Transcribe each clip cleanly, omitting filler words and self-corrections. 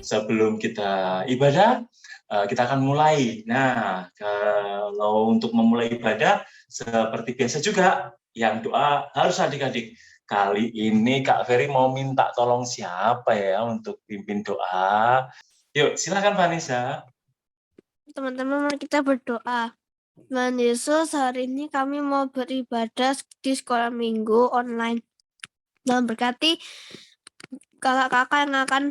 sebelum kita ibadah, kita akan mulai. Nah, kalau untuk memulai ibadah, seperti biasa juga, yang doa harus adik-adik. Kali ini Kak Ferry mau minta tolong siapa ya untuk pimpin doa. Yuk, silakan Vanessa. Teman-teman, mari kita berdoa. Tuhan Yesus, hari ini kami mau beribadah di sekolah minggu online. Dan berkati kakak-kakak yang akan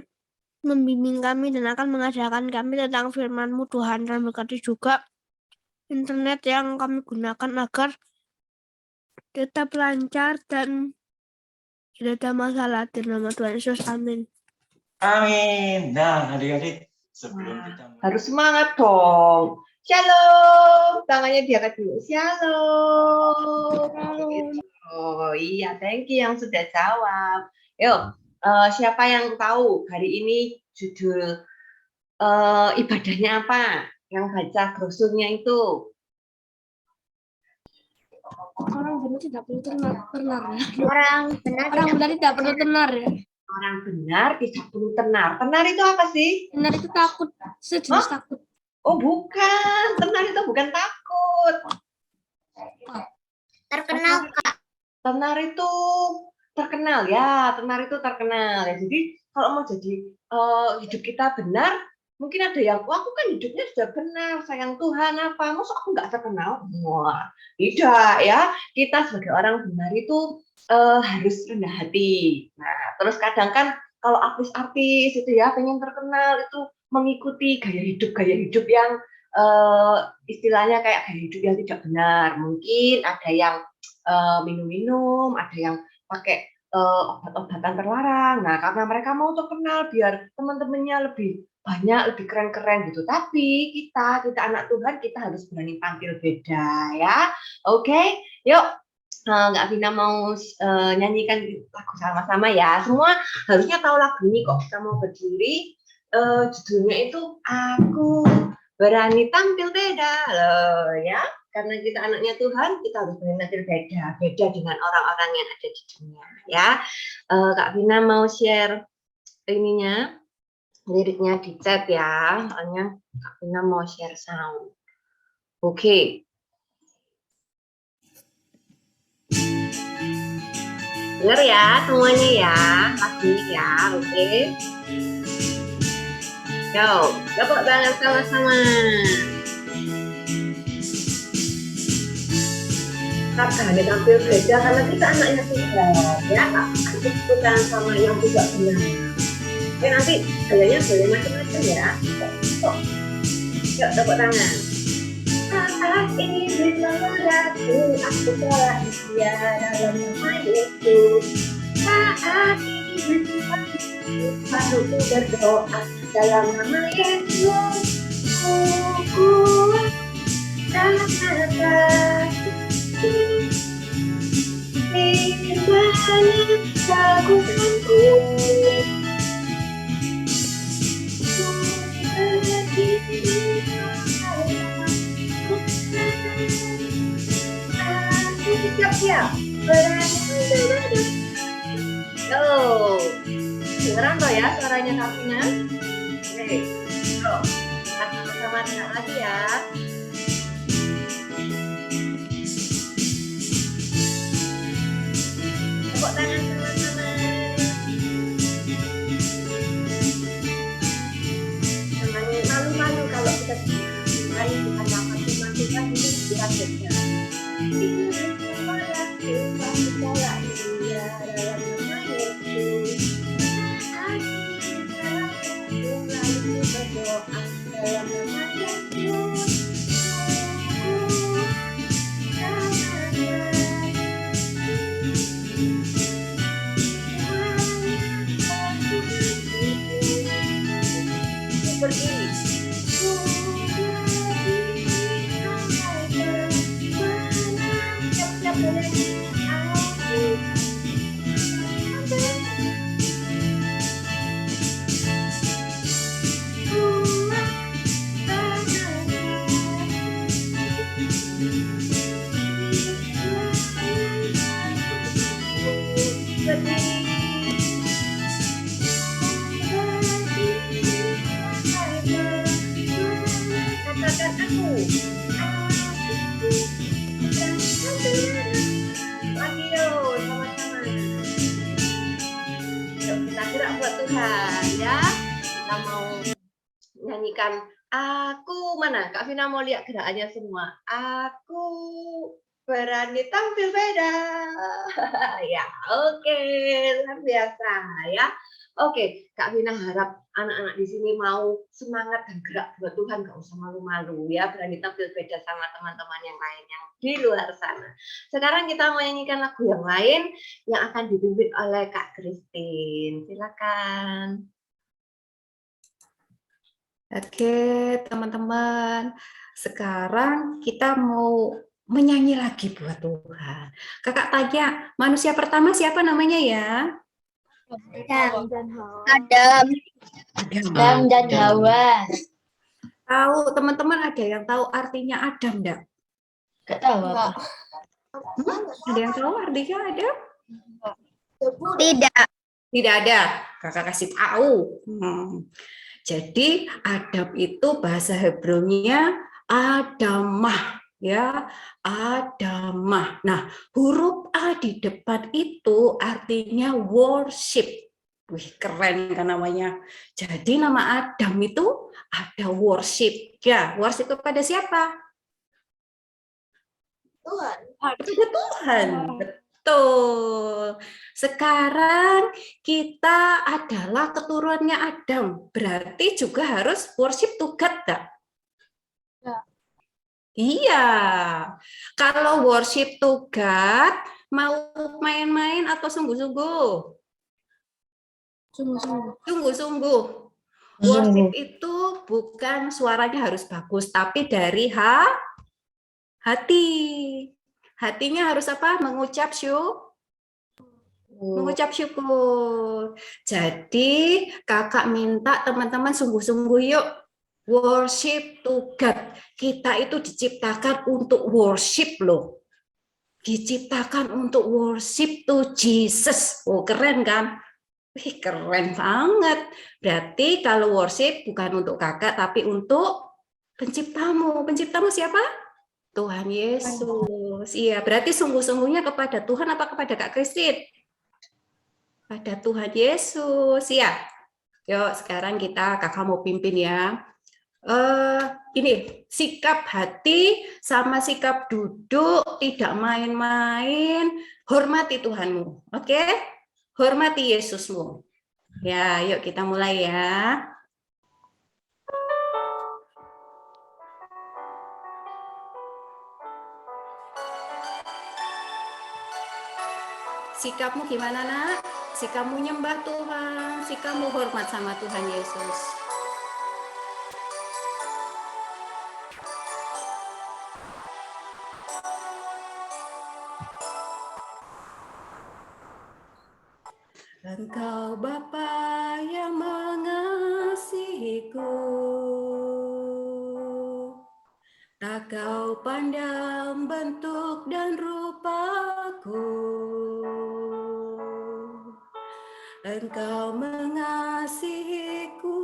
membimbing kami dan akan mengajarkan kami tentang firman-Mu Tuhan, dan berkati juga internet yang kami gunakan agar tetap lancar dan tidak ada masalah. Di nama Tuhan Yesus, amin. Amin. Nah, adik-adik, sebelum kita harus semangat dong. Shalom, tangannya diangkat dulu. Shalom. Oh iya, thank you yang sudah jawab. Yuk, siapa yang tahu hari ini judul ibadahnya apa? Yang baca brosurnya itu. Orang benar tidak perlu tenar ya. Orang benar tidak perlu tenar ya. Orang benar tidak perlu tenar. Tenar itu apa sih? Tenar itu takut, sejenis takut. Oh bukan, tenar itu bukan takut. Terkenal Kak. Tenar itu terkenal ya, tenar itu terkenal ya. Jadi kalau mau jadi hidup kita benar, mungkin ada yang, wah aku kan hidupnya sudah benar, sayang Tuhan apa, maksud aku nggak terkenal? Wah, tidak ya. Kita sebagai orang benar itu harus rendah hati. Nah, terus kadang kan kalau artis-artis itu ya pengen terkenal itu mengikuti gaya hidup yang istilahnya kayak gaya hidup yang tidak benar. Mungkin ada yang minum-minum, ada yang pakai obat-obatan terlarang. Nah, karena mereka mau terkenal biar teman-temannya lebih banyak, lebih keren-keren gitu. Tapi kita anak Tuhan, kita harus berani tampil beda ya. Oke, yuk. Nggak Vina mau nyanyikan lagu sama-sama ya. Semua harusnya tahu lagu ini kok. Kita mau berdiri. Judulnya itu Aku Berani Tampil Beda loh ya. Karena kita anaknya Tuhan, kita harus berani tampil beda dengan orang-orang yang ada di dunia ya. Kak Vina mau share ininya, liriknya di chat ya. Soalnya Kak Vina mau share sound. Oke. Dengar ya semuanya ya, pasti ya, oke. Yo, tepuk tangan sama-sama. Kita berani tampil beda karena kita anaknya Tuhan, ya. Kita tepuk tangan sama yang tidak benar. Oke, nanti gayanya boleh macam-macam ya. Yuk, tepuk tangan. Saat ini berlalu, aku telah setia dalam nama Yesus. Saat ini aku berdoa dalam nama Yesus. Ku dan firman-Nya lakukanku. Siap-siap. Yo, dengeran toh ya suaranya Kavina? Oke, yo, sama-sama dengar lagi ya. Tepuk tangan sama-sama. Jangan malu-malu kalau kita hari kita makan Tuhan itu kita kerja. nyanyikan aku, mana Kak Vina mau lihat gerakannya semua. Aku berani tampil beda. Ya, oke, luar biasa ya. Oke, Kak Vina harap anak-anak di sini mau semangat dan gerak buat Tuhan, gak usah malu-malu ya, berani tampil beda sama teman-teman yang lain yang di luar sana. Sekarang kita mau nyanyikan lagu yang lain yang akan dipimpin oleh Kak Christine. Silakan. Oke, teman-teman. Sekarang kita mau menyanyi lagi buat Tuhan. Kakak tanya, manusia pertama siapa namanya ya? Adam dan Hawa. Adam. Adam dan Hawa. Tahu, teman-teman ada yang tahu artinya Adam enggak? Gak tahu apa. Ada yang tahu artinya Adam? Tidak. Tidak ada. Kakak kasih tahu. Jadi Adam itu bahasa Hebrew-nya Adamah, ya, Adamah. Nah, huruf A di depan itu artinya worship. Wih, keren kan namanya. Jadi nama Adam itu ada worship. Ya, worship kepada siapa? Tuhan. Kepada Tuhan. Betul. Sekarang kita adalah keturunannya Adam. Berarti juga harus worship to God, tak? Ya. Iya. Kalau worship to God, mau main-main atau sungguh-sungguh? Sungguh-sungguh. Sungguh-sungguh. Worship itu bukan suaranya harus bagus, tapi dari hati. Hatinya harus apa? Mengucap syukur. Jadi kakak minta teman-teman sungguh-sungguh yuk worship to God. Kita itu diciptakan untuk worship loh. Diciptakan untuk worship to Jesus. Oh, keren kan? Wih, keren banget. Berarti kalau worship bukan untuk kakak tapi untuk penciptamu. Penciptamu siapa? Tuhan Yesus. Iya, berarti sungguh-sungguhnya kepada Tuhan apa kepada Kak Christine? Pada Tuhan Yesus. Ya. Yuk, sekarang kakak mau pimpin ya. Ini sikap hati sama sikap duduk, tidak main-main, hormati Tuhanmu. Oke? Hormati Yesusmu. Ya, yuk kita mulai ya. Sikapmu gimana, Nak? Sikapmu nyembah Tuhan, sikapmu hormat sama Tuhan Yesus. Engkau Bapa yang mengasihiku, tak kau pandang bentuk dan rupaku. Engkau mengasihiku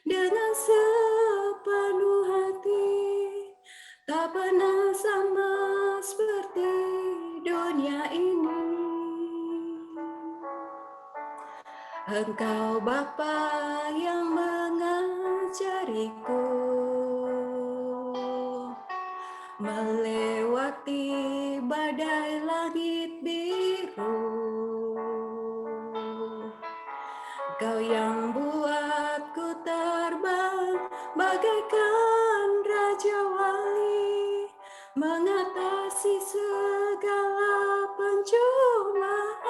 dengan sepenuh hati, tak pernah sama seperti dunia ini. Engkau Bapa yang mengajariku melewati badai langit biru. Kau yang buatku terbang bagaikan Raja Wali, mengatasi segala pencobaan.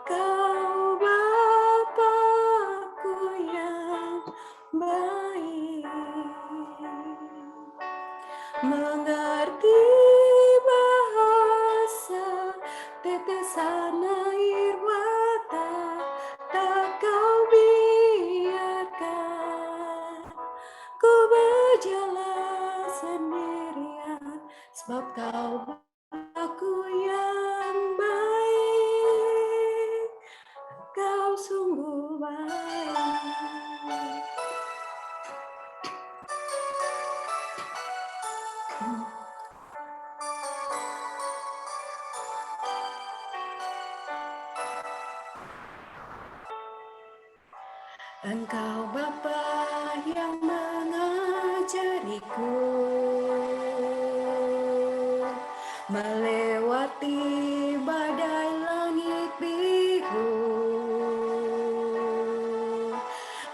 Kau Bapakku yang baik, mengerti bahasa tetesan air mata, tak kau biarkan ku berjalan sendirian, sebab kau Bapakku yang baik, kau sungguh baik. Engkau Bapa yang mengajariku melewati badai langit biru.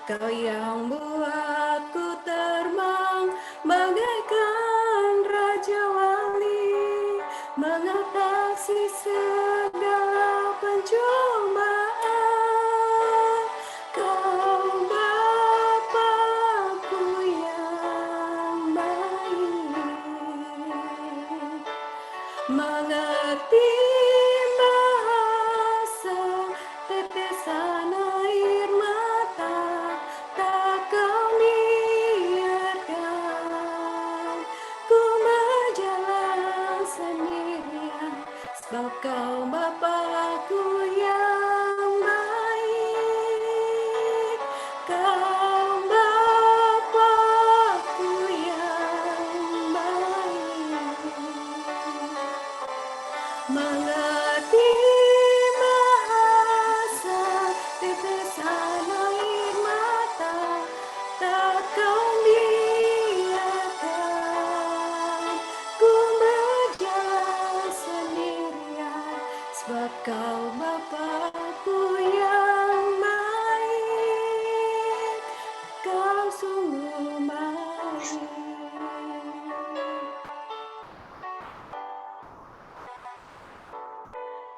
Kau yang buatku terbang bagaikan raja wali, mengatasi segala pencobaan. Kau Bapakku yang baik, mengerti bahasa tetesan air mata, tak kau biarkan ku berjalan sendirian, sebab kau Bapakku yang baik. Kau Bapakku yang baik, mengerti bahasa tetesan air mata, tak kau biarkan ku berjalan sendirian, sebab kau Bapakku yang baik. Kau sungguh baik.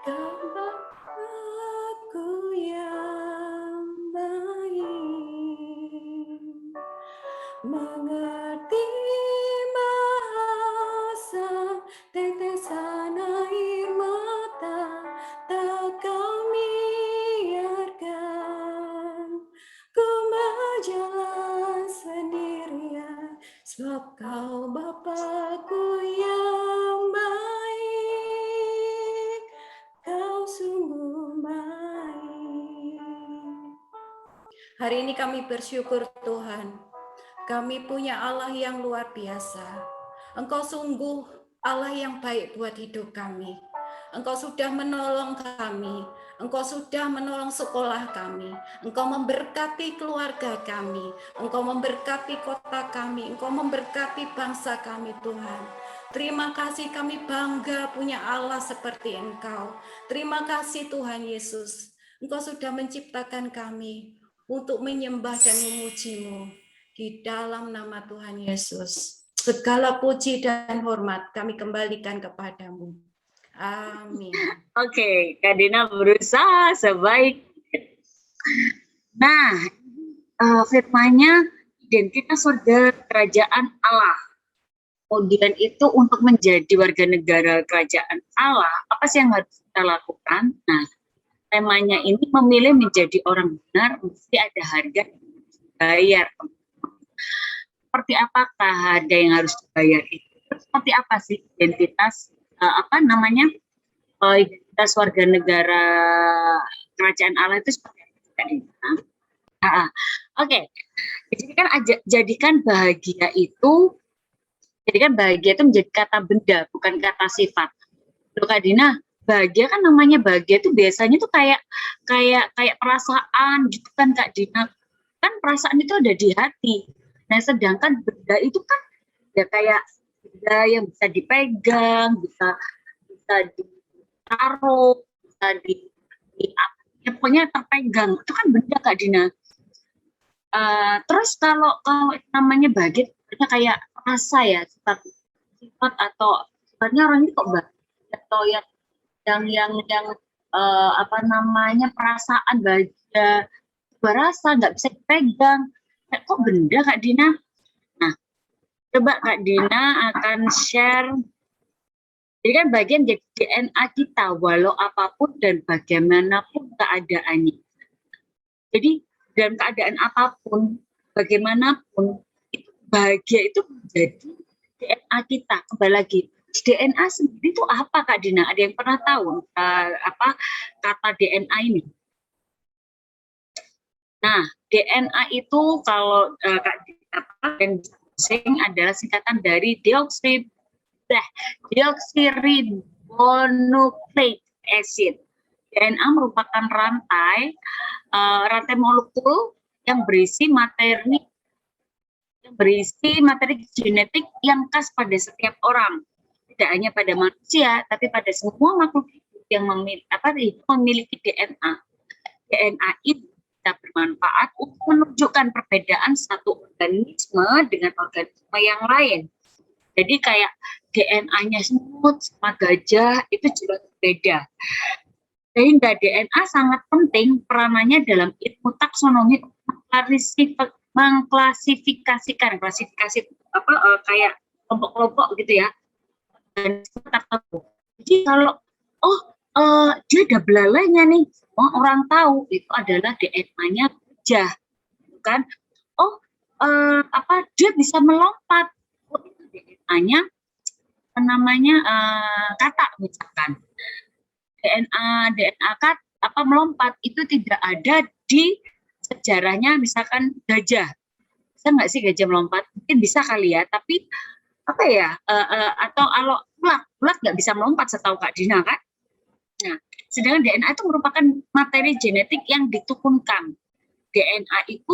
Kau Bapakku yang baik, mengerti bahasa tetesan air mata, tak kau biarkan ku berjalan sendirian, sebab kau Bapakku yang baik. Kau sungguh baik. Hari ini kami bersyukur Tuhan, kami punya Allah yang luar biasa. Engkau sungguh Allah yang baik buat hidup kami. Engkau sudah menolong kami, Engkau sudah menolong sekolah kami, Engkau memberkati keluarga kami, Engkau memberkati kota kami, Engkau memberkati bangsa kami Tuhan. Terima kasih, kami bangga punya Allah seperti Engkau. Terima kasih Tuhan Yesus, Engkau sudah menciptakan kami untuk menyembah dan memuji-Mu. Di dalam nama Tuhan Yesus, segala puji dan hormat kami kembalikan kepadamu. Amin. Oke, Kak Dina berusaha sebaik. Nah, firman-Nya identitas warga kerajaan Allah. Kemudian itu untuk menjadi warga negara kerajaan Allah, apa sih yang harus kita lakukan? Nah, temanya ini memilih menjadi orang benar, mesti ada harga yang harus dibayar. Seperti apakah harga yang harus dibayar itu? Seperti apa sih identitas identitas warga negara kerajaan Allah itu seperti apa? Oke. Jadikan bahagia itu menjadi kata benda, bukan kata sifat. Loh Kak Dina, bahagia kan namanya bahagia itu biasanya tuh kayak perasaan gitu kan Kak Dina. Kan perasaan itu ada di hati. Nah, sedangkan benda itu kan ya kayak benda yang bisa dipegang, bisa ditaruh, bisa pokoknya terpegang. Itu kan benda Kak Dina. Terus kalau namanya bahagia kayak rasa ya, sifat atau sifatnya orang ini kok bahagia atau yang perasaan bahagia, berasa nggak bisa dipegang, kok benda Kak Dina? Nah, coba Kak Dina akan share. Jadi kan bagian jadi DNA kita walau apapun dan bagaimanapun keadaannya. Jadi dalam keadaan apapun, bagaimanapun, bahagia itu menjadi DNA kita. Kembali lagi, DNA sendiri itu apa Kak Dina? Ada yang pernah tahu apa kata DNA ini? Nah, DNA itu kalau Kak Dina adalah singkatan dari deoksiribonucleic acid. DNA merupakan rantai molekul yang berisi materi yang berisi materi genetik yang khas pada setiap orang, tidak hanya pada manusia, tapi pada semua makhluk hidup yang memiliki DNA. DNA itu bisa bermanfaat untuk menunjukkan perbedaan satu organisme dengan organisme yang lain. Jadi kayak DNA-nya semut sama gajah itu jelas beda. Sehingga DNA sangat penting peranannya dalam ilmu taksonomi mengklasifikasikan kayak kelompok-kelompok gitu ya. Dan tertentu. Jadi kalau dia ada belalainya nih, orang tahu itu adalah DNA-nya gajah, kan? Dia bisa melompat, itu DNA-nya namanya katak misalkan. DNA melompat itu tidak ada di sejarahnya misalkan gajah. Bisa nggak sih gajah melompat? Mungkin bisa kali ya, tapi atau kalau ulat nggak bisa melompat setahu Kak Dina kan? Nah, sedangkan DNA itu merupakan materi genetik yang diturunkan. DNA itu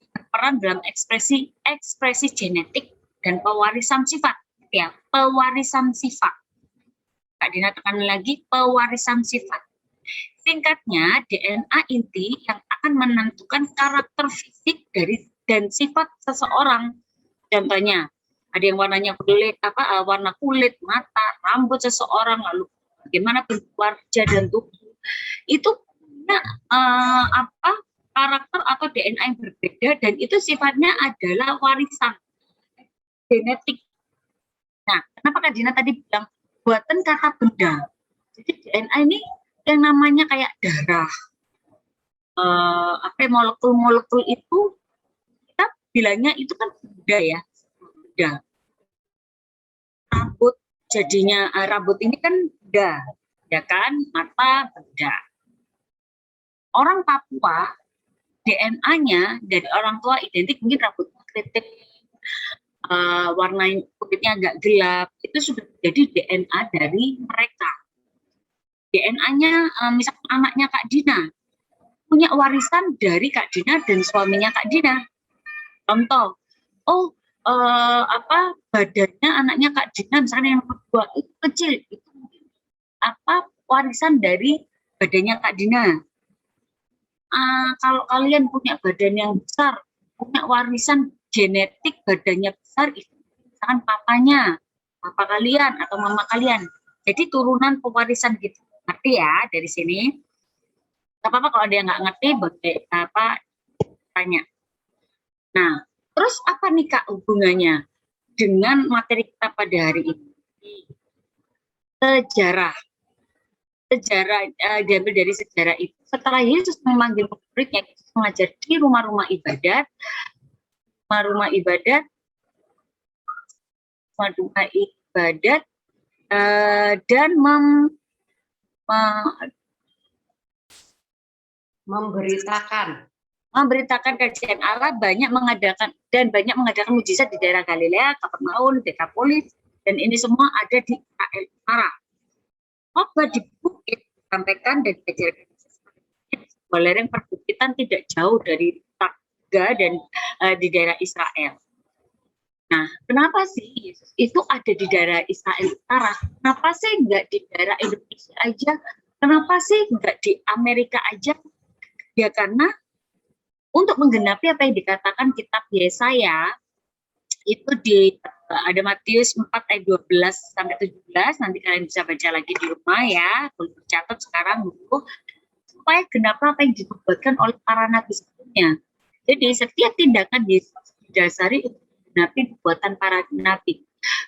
berperan dalam ekspresi genetik dan pewarisan sifat. Ya, pewarisan sifat. Kak Dina tekan lagi, pewarisan sifat. Singkatnya, DNA inti yang akan menentukan karakter fisik dan sifat seseorang. Contohnya, ada yang warnanya warna kulit, mata, rambut seseorang, lalu bagaimana bentuk wajah dan tubuh. Itu punya karakter atau DNA yang berbeda dan itu sifatnya adalah warisan genetik. Nah, kenapa Kak Dina tadi bilang buatan kata benda? Jadi DNA ini yang namanya kayak darah, molekul-molekul itu kita bilangnya itu kan benda ya, benda. Rambut jadinya rambut ini kan benda, ya kan? Mata benda. Orang Papua DNA-nya dari orang tua identik, mungkin rambutnya keriting, warna kulitnya agak gelap, itu sudah jadi DNA dari mereka. DNA-nya misalnya anaknya Kak Dina punya warisan dari Kak Dina dan suaminya Kak Dina. Contoh, badannya anaknya Kak Dina misalnya yang kedua itu kecil, itu warisan dari badannya Kak Dina. Kalau kalian punya badan yang besar, punya warisan genetik badannya besar, itu misalkan papa kalian atau mama kalian. Jadi turunan pewarisan gitu. Ngerti ya dari sini? Gak apa-apa kalau ada yang nggak ngerti, tanya. Nah, terus apa nih Kak hubungannya dengan materi kita pada hari ini? Sejarah diambil dari sejarah itu. Setelah Yesus memanggil muridnya mengajar di rumah-rumah ibadat, dan memberitakan kerajaan Allah, banyak mengadakan mujizat di daerah Galilea, Kapernaum, Dekapolis, dan ini semua ada di Israel Utara. Khotbah di bukit disampaikan dan diajarkan sebuah lereng perbukitan tidak jauh dari Tabga dan di daerah Israel. Nah, kenapa sih Yesus itu ada di daerah Israel Utara? Kenapa sih nggak di daerah Indonesia aja? Kenapa sih nggak di Amerika aja? Ya karena untuk menggenapi apa yang dikatakan kitab Yesaya, itu ada Matius 4 ayat 12 sampai 17, nanti kalian bisa baca lagi di rumah ya, boleh catat sekarang dulu, supaya genaplah apa yang dinubuatkan oleh para nabi sebelumnya. Jadi setiap tindakan Yesus didasari untuk menggenapi nubuatan para nabi.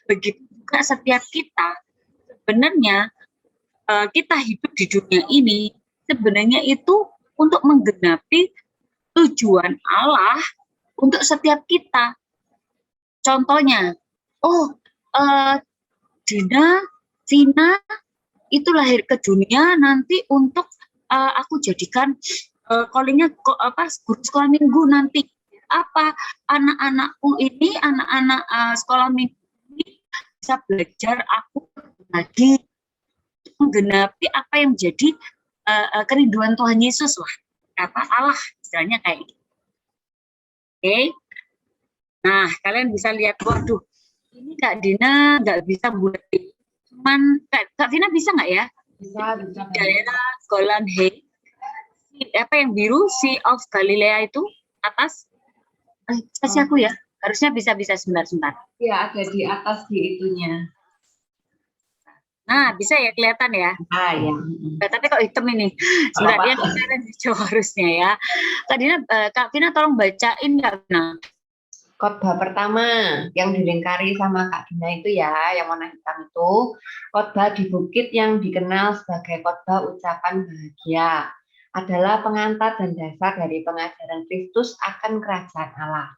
Begitu juga setiap kita, sebenarnya kita hidup di dunia ini, sebenarnya itu untuk menggenapi tujuan Allah untuk setiap kita. Contohnya, Dina, Vina itu lahir ke dunia nanti untuk aku jadikan callingnya guru sekolah minggu nanti. Anak-anakku ini, anak-anak sekolah minggu ini bisa belajar aku lagi menggenapi apa yang menjadi kerinduan Tuhan Yesus lah, Allah istilahnya kayak gitu. Oke. Nah, kalian bisa lihat, waduh, ini Kak Dina nggak bisa buat, cuman Kak Vina bisa nggak ya? Bisa. Daerah Golan Heights, apa yang biru, Sea of Galilea itu atas, kasih aku ya, harusnya bisa sebentar. Ya, ada di atas di itunya. Nah, bisa ya kelihatan ya. Ah, ya. Nah, tapi kok hitam ini? Sebenarnya kelihatan hijau harusnya ya. Kak Dina, Kak Vina tolong bacain Kak Vina. Khotbah pertama yang dilingkari sama Kak Dina itu ya, yang warna hitam itu, khotbah di bukit yang dikenal sebagai khotbah ucapan bahagia, adalah pengantar dan dasar dari pengajaran Kristus akan kerajaan Allah.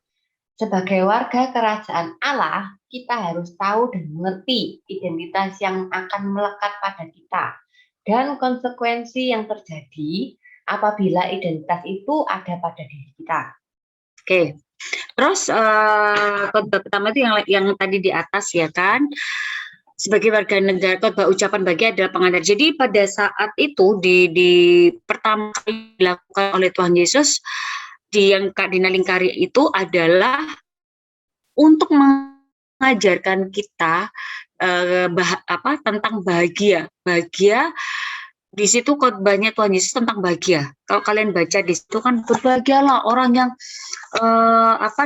Sebagai warga kerajaan Allah, kita harus tahu dan mengerti identitas yang akan melekat pada kita dan konsekuensi yang terjadi apabila identitas itu ada pada diri kita. Oke. Terus khotbah pertama itu yang tadi di atas ya kan. Sebagai warga negara, khotbah ucapan bahagia adalah pengantar. Jadi pada saat itu di pertama kali dilakukan oleh Tuhan Yesus, yang Kak Dina lingkari itu adalah untuk mengajarkan kita tentang bahagia. Bahagia di situ khotbahnya Tuhan Yesus tentang bahagia. Kalau kalian baca di situ kan, berbahagialah orang yang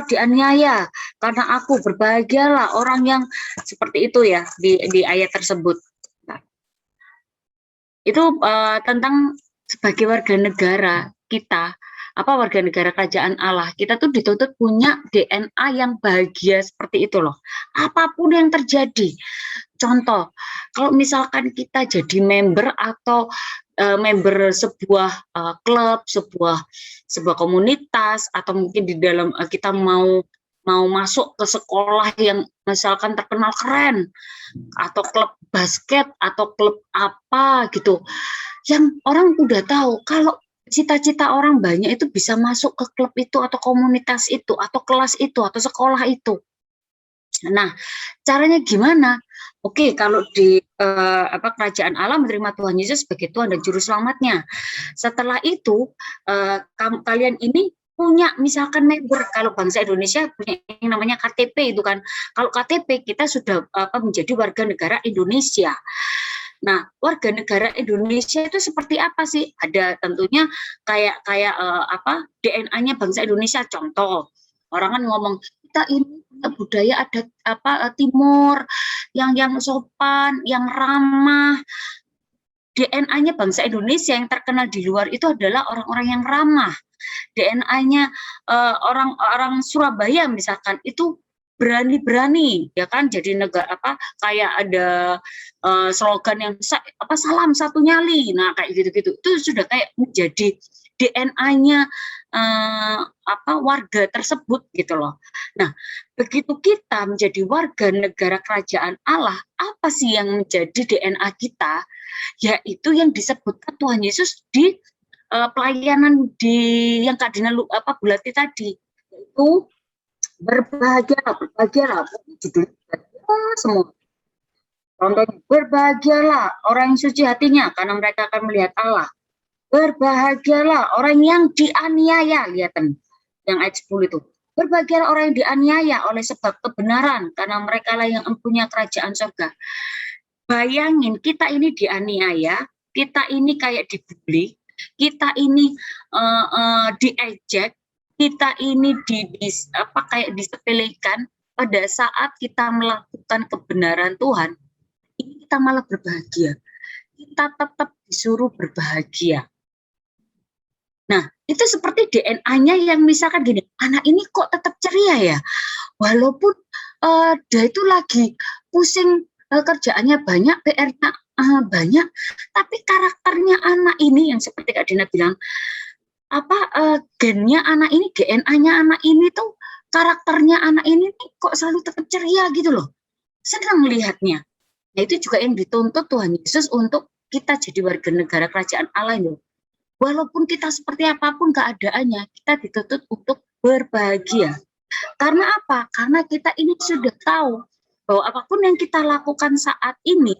dianiaya karena aku, berbahagialah orang yang seperti itu ya di ayat tersebut. Nah, itu tentang sebagai warga negara kita, warga negara kerajaan Allah, kita tuh dituntut punya DNA yang bahagia seperti itu loh. Apapun yang terjadi. Contoh, kalau misalkan kita jadi member atau member sebuah klub, sebuah komunitas, atau mungkin di dalam kita mau masuk ke sekolah yang misalkan terkenal keren, atau klub basket atau klub apa gitu, yang orang udah tahu kalau cita-cita orang banyak itu bisa masuk ke klub itu atau komunitas itu atau kelas itu atau sekolah itu. Nah, caranya gimana? Oke, kalau di kerajaan Allah menerima Tuhan Yesus sebagai Tuhan dan Juru Selamatnya. Setelah itu, kalian ini punya misalkan member. Kalau bangsa Indonesia punya yang namanya KTP itu kan. Kalau KTP kita sudah menjadi warga negara Indonesia. Nah, warga negara Indonesia itu seperti apa sih? Ada tentunya kayak DNA-nya bangsa Indonesia. Contoh, orang kan ngomong kita ini budaya adat timur yang sopan, yang ramah. DNA-nya bangsa Indonesia yang terkenal di luar itu adalah orang-orang yang ramah. DNA-nya orang Surabaya misalkan itu berani-berani, ya kan, jadi negara kayak ada slogan yang salam satu nyali, nah kayak gitu-gitu, itu sudah kayak menjadi DNA-nya warga tersebut gitu loh. Nah, begitu kita menjadi warga negara kerajaan Allah, apa sih yang menjadi DNA kita? Yaitu yang disebutkan Tuhan Yesus di pelayanan yang Kak Dina bulati tadi, itu berbahagialah, judulnya semua. Contohnya, berbahagialah orang yang suci hatinya karena mereka akan melihat Allah. Berbahagialah orang yang dianiaya, lihatin yang ayat 10 itu. Berbahagialah orang yang dianiaya oleh sebab kebenaran karena mereka lah yang mempunyai kerajaan surga. Bayangin, kita ini dianiaya, kita ini kayak dibully, kita ini diejek, kita ini kayak disepelekan. Pada saat kita melakukan kebenaran Tuhan, ini kita malah berbahagia. Kita tetap disuruh berbahagia. Nah, itu seperti DNA-nya yang misalkan gini, anak ini kok tetap ceria ya, walaupun dia itu lagi pusing, kerjaannya banyak, PR-nya banyak, tapi karakternya anak ini yang seperti Kak Dina bilang, gennya anak ini, DNA-nya anak ini tuh, karakternya anak ini kok selalu tetap ceria gitu loh, senang melihatnya. Nah, itu juga yang dituntut Tuhan Yesus untuk kita jadi warga negara kerajaan Allah itu. Walaupun kita seperti apapun keadaannya, kita dituntut untuk berbahagia. Karena apa? Karena kita ini sudah tahu bahwa apapun yang kita lakukan saat ini,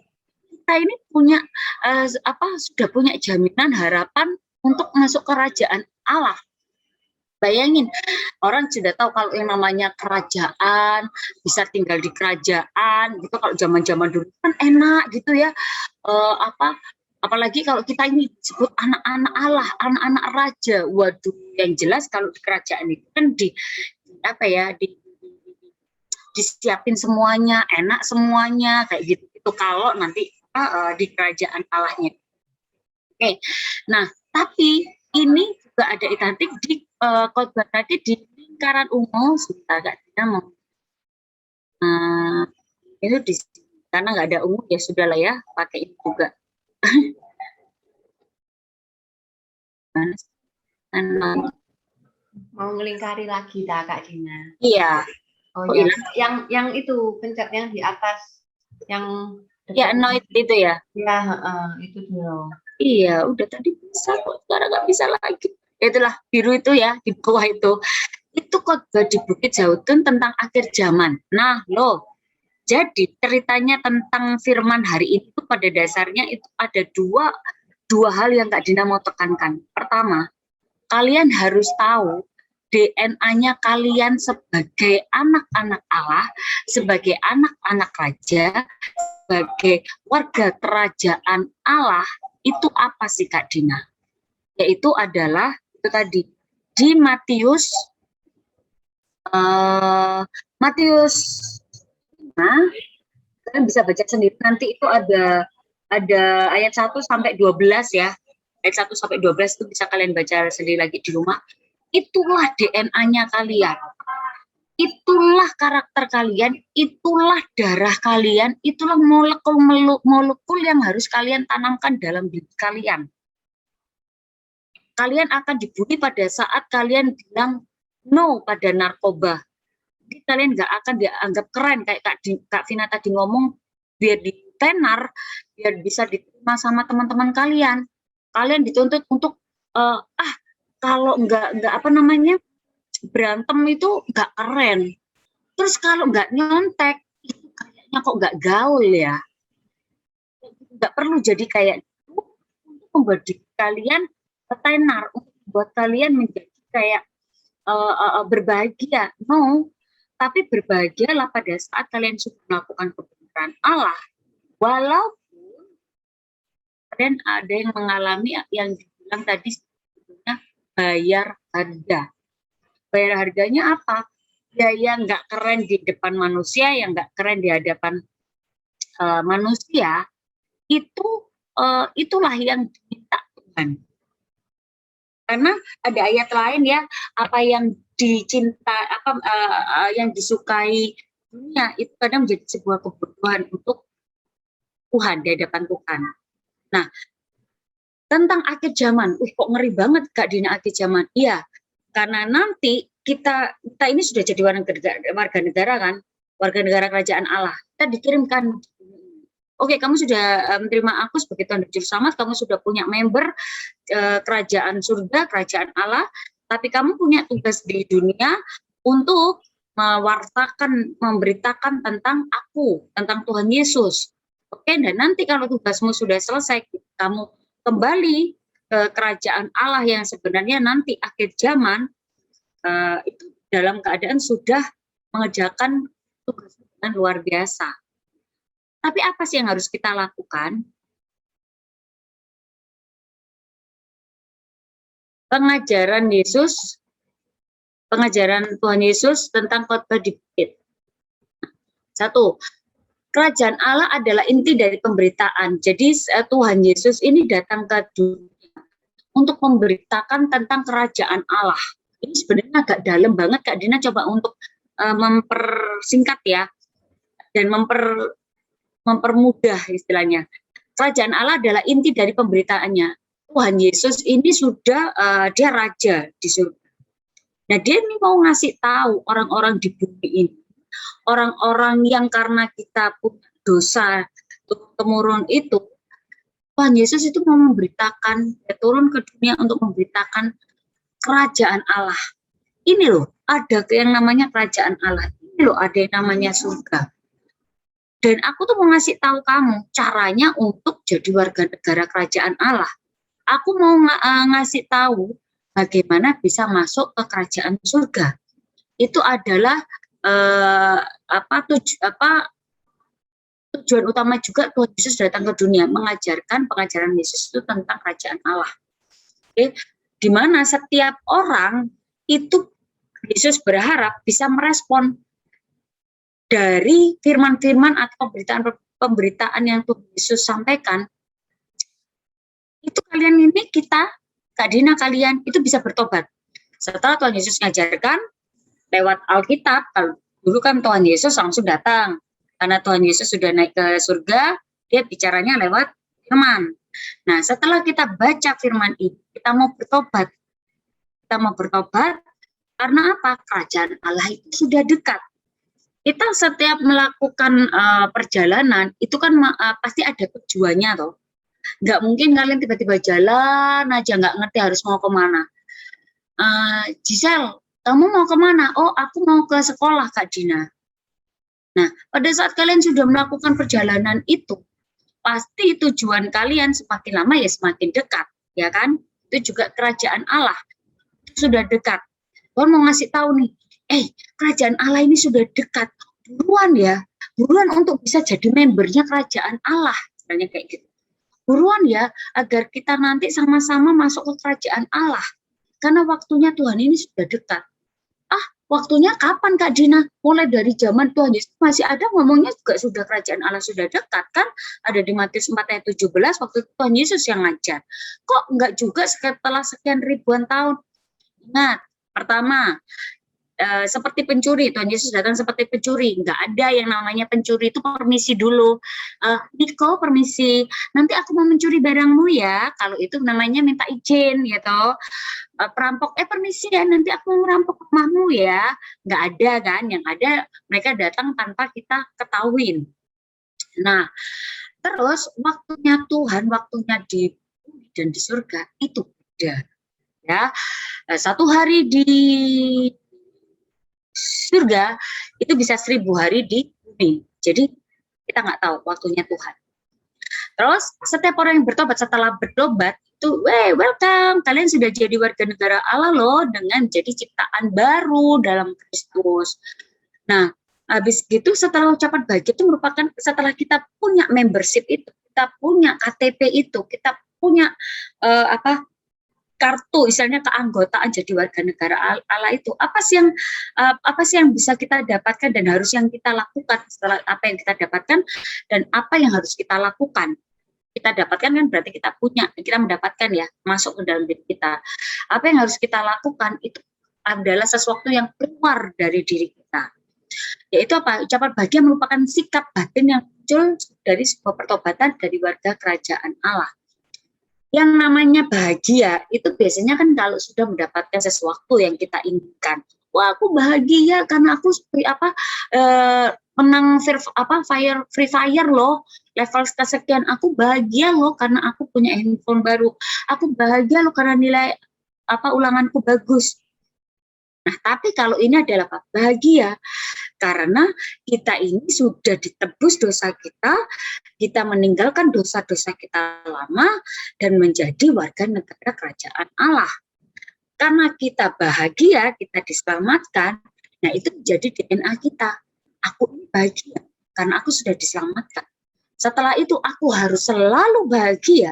kita ini punya sudah punya jaminan harapan untuk masuk kerajaan Allah. Bayangin, orang sudah tahu kalau yang namanya kerajaan, bisa tinggal di kerajaan, gitu. Kalau zaman-zaman dulu kan enak gitu ya. Apalagi kalau kita ini disebut anak-anak Allah, anak-anak raja. Waduh, yang jelas kalau di kerajaan itu kan disiapin semuanya, enak semuanya, kayak gitu. Itu kalau nanti di kerajaan Allahnya. Oke, nah tapi ini juga ada identik di khotbah tadi di lingkaran umum. Sebentar, Kak Dina mau itu di karena nggak ada umum ya sudahlah ya, pakai itu juga. Mau ngelingkari lagi tak Kak Dina? Iya. Oh Oh, ya, iya. yang itu pencet yang di atas, yang Ya, anoid itu ya. ya, itu dulu. Iya, udah tadi bisa kok, sekarang nggak bisa lagi. Itulah biru itu ya, di bawah itu. Itu khotbah di Bukit Zaitun tentang akhir zaman. Nah, loh, jadi ceritanya tentang firman hari itu pada dasarnya itu ada dua hal yang Kak Dina mau tekankan. Pertama, kalian harus tahu DNA-nya kalian sebagai anak-anak Allah, sebagai anak-anak raja, sebagai warga kerajaan Allah, itu apa sih Kak Dina? Yaitu adalah itu tadi di Matius kalian bisa baca sendiri, nanti itu ada ayat 1 sampai 12 ya. Ayat 1 sampai 12 itu bisa kalian baca sendiri lagi di rumah. Itulah DNA-nya kalian. Itulah karakter kalian, itulah darah kalian, itulah molekul yang harus kalian tanamkan dalam diri kalian. Kalian akan dibully pada saat kalian bilang no pada narkoba. Jadi kalian nggak akan dianggap keren kayak Kak Vina tadi ngomong, biar ditenar, biar bisa diterima sama teman-teman kalian. Kalian dituntut untuk kalau nggak berantem itu nggak keren. Terus kalau nggak nyontek itu kayaknya kok nggak gaul ya. Nggak perlu jadi kayak itu untuk membuat kalian tenar, untuk membuat kalian menjadi kayak berbahagia. No, tapi berbahagialah pada saat kalian sudah melakukan kebenaran Allah, walaupun kalian ada yang mengalami yang dibilang tadi sebetulnya bayar harga. Bayar harganya apa? Ya yang nggak keren di depan manusia, yang nggak keren di hadapan manusia, itulah yang diminta Tuhan. Karena ada ayat lain ya, apa yang yang disukai dunia itu kadang menjadi sebuah kebutuhan untuk Tuhan, di hadapan Tuhan. Nah, tentang akhir zaman, kok ngeri banget Kak Dina akhir zaman? Iya, karena nanti kita ini sudah jadi warga negara kan, warga negara kerajaan Allah. Kita dikirimkan, oke, kamu sudah menerima aku sebagai Tuhan dan Juru Selamat, kamu sudah punya member kerajaan surga, kerajaan Allah, tapi kamu punya tugas di dunia untuk mewartakan, memberitakan tentang aku, tentang Tuhan Yesus. Oke, dan nanti kalau tugasmu sudah selesai, kamu kembali ke kerajaan Allah yang sebenarnya nanti akhir zaman, itu dalam keadaan sudah mengerjakan tugas dengan luar biasa. Tapi apa sih yang harus kita lakukan? Pengajaran Tuhan Yesus tentang khotbah di bukit. 1. Kerajaan Allah adalah inti dari pemberitaan. Jadi Tuhan Yesus ini datang ke dunia untuk memberitakan tentang kerajaan Allah. Ini sebenarnya agak dalam banget Kak Dina, coba untuk mempersingkat ya, dan mempermudah istilahnya. Kerajaan Allah adalah inti dari pemberitaannya. Tuhan Yesus ini sudah dia raja di surga. Nah, dia ini mau ngasih tahu orang-orang di bumi ini, orang-orang yang karena kita punya dosa temurun itu, Tuhan Yesus itu mau memberitakan, dia turun ke dunia untuk memberitakan kerajaan Allah. Ini loh, ada yang namanya kerajaan Allah. Ini loh, ada yang namanya surga. Dan aku tuh mau ngasih tahu kamu caranya untuk jadi warga negara kerajaan Allah. Aku mau ngasih tahu bagaimana bisa masuk ke kerajaan surga. Itu adalah tujuan utama juga Tuhan Yesus datang ke dunia, mengajarkan pengajaran Yesus itu tentang kerajaan Allah. Oke, di mana setiap orang itu Yesus berharap bisa merespon dari firman-firman atau pemberitaan yang Tuhan Yesus sampaikan. Itu kalian ini, kita, Kak Dina, kalian itu bisa bertobat. Setelah Tuhan Yesus ngajarkan lewat Alkitab, kalau dulu kan Tuhan Yesus langsung datang. Karena Tuhan Yesus sudah naik ke surga, dia bicaranya lewat firman. Nah, setelah kita baca firman itu, kita mau bertobat. Kita mau bertobat karena apa? Kerajaan Allah itu sudah dekat. Kita setiap melakukan perjalanan, itu kan pasti ada tujuannya toh. Nggak mungkin kalian tiba-tiba jalan aja, nggak ngerti harus mau kemana. Giselle, kamu mau kemana? Oh, aku mau ke sekolah, Kak Dina. Nah, pada saat kalian sudah melakukan perjalanan itu, pasti tujuan kalian semakin lama ya semakin dekat, ya kan? Itu juga kerajaan Allah itu sudah dekat. Tuhan mau ngasih tahu nih, kerajaan Allah ini sudah dekat. Buruan ya, buruan untuk bisa jadi membernya kerajaan Allah, misalnya kayak gitu. Buruan ya, agar kita nanti sama-sama masuk ke kerajaan Allah. Karena waktunya Tuhan ini sudah dekat. Waktunya kapan, Kak Dina? Mulai dari zaman Tuhan Yesus masih ada ngomongnya juga sudah kerajaan Allah sudah dekat kan? Ada di Matius 4 ayat 17 waktu Tuhan Yesus yang ngajar. Kok enggak juga setelah sekian ribuan tahun? Ingat, pertama, seperti pencuri, Tuhan Yesus datang seperti pencuri. Enggak ada yang namanya pencuri itu permisi dulu. Niko, permisi, nanti aku mau mencuri barangmu ya. Kalau itu namanya minta izin gitu. Perampok, permisi ya, nanti aku mau merampok rumahmu ya. Nggak ada kan, yang ada mereka datang tanpa kita ketahuin. Nah, terus waktunya Tuhan, waktunya di bumi dan di surga itu beda. Ya, 1 hari di surga itu bisa 1000 hari di bumi. Jadi kita nggak tahu waktunya Tuhan. Terus setiap orang yang bertobat, setelah bertobat itu, welcome, kalian sudah jadi warga negara Allah loh, dengan jadi ciptaan baru dalam Kristus. Nah, habis gitu setelah ucapan bahagia itu merupakan setelah kita punya membership itu, kita punya KTP itu, kita punya kartu, misalnya keanggotaan jadi warga negara Allah itu, apa sih yang bisa kita dapatkan dan harus yang kita lakukan setelah apa yang kita dapatkan dan apa yang harus kita lakukan. Kita dapatkan kan berarti kita punya, kita mendapatkan ya, masuk ke dalam diri kita. Apa yang harus kita lakukan itu adalah sesuatu yang keluar dari diri kita. Yaitu apa? Ucapan bahagia merupakan sikap batin yang muncul dari sebuah pertobatan dari warga kerajaan Allah. Yang namanya bahagia itu biasanya kan kalau sudah mendapatkan sesuatu yang kita inginkan. Wah, aku bahagia karena aku menang Free Fire loh, level kesekian. Aku bahagia loh karena aku punya handphone baru. Aku bahagia loh karena nilai ulanganku bagus. Nah, tapi kalau ini adalah apa? Bahagia karena kita ini sudah ditebus dosa kita meninggalkan dosa-dosa kita lama dan menjadi warga negara kerajaan Allah. Karena kita bahagia, kita diselamatkan, nah itu menjadi DNA kita. Aku ini bahagia karena aku sudah diselamatkan. Setelah itu aku harus selalu bahagia